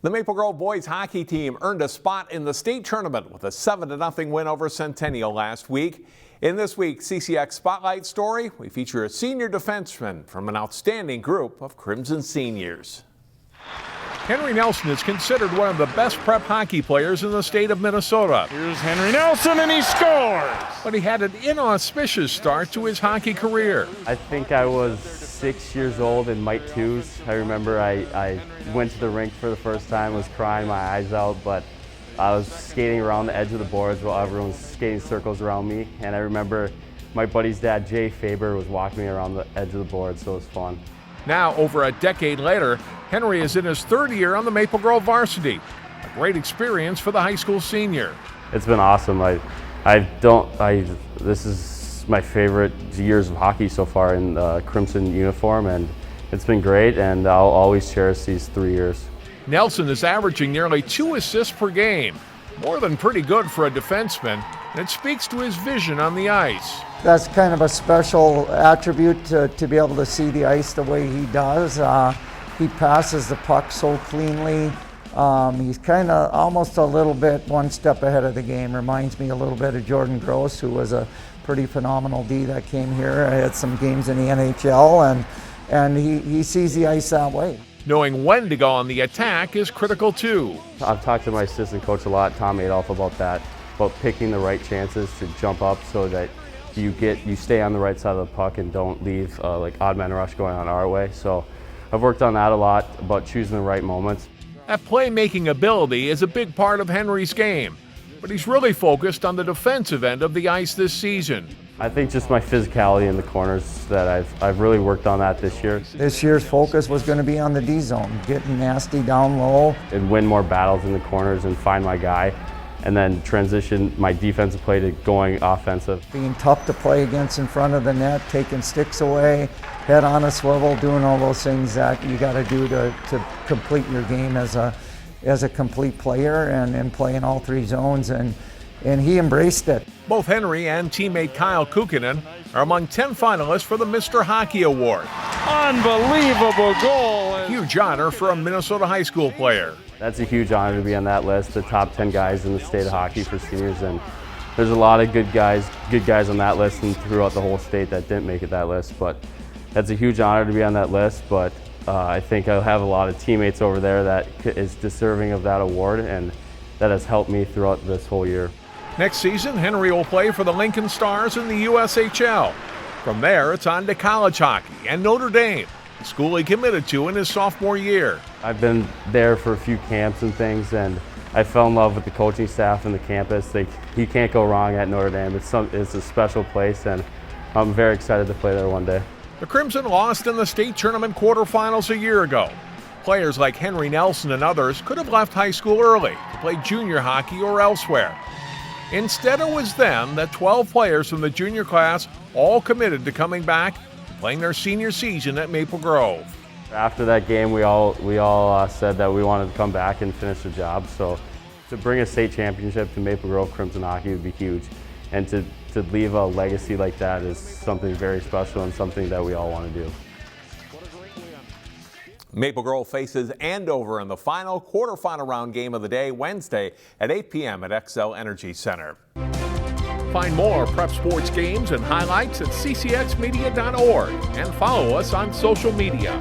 The Maple Grove boys hockey team earned a spot in the state tournament with a 7-0 win over Centennial last week. In this week's CCX Spotlight story, we feature a senior defenseman from an outstanding group of Crimson seniors. Henry Nelson is considered one of the best prep hockey players in the state of Minnesota. Here's Henry Nelson, and he scores! But he had an inauspicious start to his hockey career. I think I was 6 years old in Mite 2s. I remember I went to the rink for the first time, was crying my eyes out, but I was skating around the edge of the boards while everyone was skating circles around me. And I remember my buddy's dad, Jay Faber, was walking me around the edge of the board, so it was fun. Now, over a decade later, Henry is in his third year on the Maple Grove varsity. A great experience for the high school senior. It's been awesome. This is my favorite years of hockey so far in the Crimson uniform, and it's been great, and I'll always cherish these 3 years. Nelson is averaging nearly 2 assists per game, more than pretty good for a defenseman, and it speaks to his vision on the ice. That's kind of a special attribute to be able to see the ice the way he does. He passes the puck so cleanly. He's kind of almost a little bit one step ahead of the game. Reminds me a little bit of Jordan Gross, who was a pretty phenomenal D that came here. I had some games in the NHL, and he sees the ice that way. Knowing when to go on the attack is critical too. I've talked to my assistant coach a lot, Tom Adolph, about that, about picking the right chances to jump up so that you stay on the right side of the puck and don't leave like odd man rush going on our way. So I've worked on that a lot, about choosing the right moments. That playmaking ability is a big part of Henry's game, but he's really focused on the defensive end of the ice this season. I think just my physicality in the corners, that I've really worked on that this year. This year's focus was going to be on the D zone, getting nasty down low. And win more battles in the corners and find my guy, and then transition my defensive play to going offensive. Being tough to play against in front of the net, taking sticks away, head on a swivel, doing all those things that you got to do to complete your game as a complete player and play in all 3 zones. And he embraced it. Both Henry and teammate Kyle Kukkonen are among 10 finalists for the Mr. Hockey Award. Unbelievable goal! A huge honor for a Minnesota high school player. That's a huge honor to be on that list, the top 10 guys in the state of hockey for seniors. And there's a lot of good guys on that list and throughout the whole state that didn't make it that list. But that's a huge honor to be on that list. But I think I'll have a lot of teammates over there that is deserving of that award, and that has helped me throughout this whole year. Next season, Henry will play for the Lincoln Stars in the USHL. From there, it's on to college hockey and Notre Dame, the school he committed to in his sophomore year. I've been there for a few camps and things, and I fell in love with the coaching staff and the campus. You can't go wrong at Notre Dame. It's a special place, and I'm very excited to play there one day. The Crimson lost in the state tournament quarterfinals a year ago. Players like Henry Nelson and others could have left high school early to play junior hockey or elsewhere. Instead, it was them, that 12 players from the junior class, all committed to coming back and playing their senior season at Maple Grove. After that game, we all said that we wanted to come back and finish the job. So to bring a state championship to Maple Grove Crimson hockey would be huge. And to leave a legacy like that is something very special and something that we all want to do. Maple Grove faces Andover in the final quarterfinal round game of the day Wednesday at 8 p.m. at XL Energy Center. Find more prep sports games and highlights at ccxmedia.org and follow us on social media.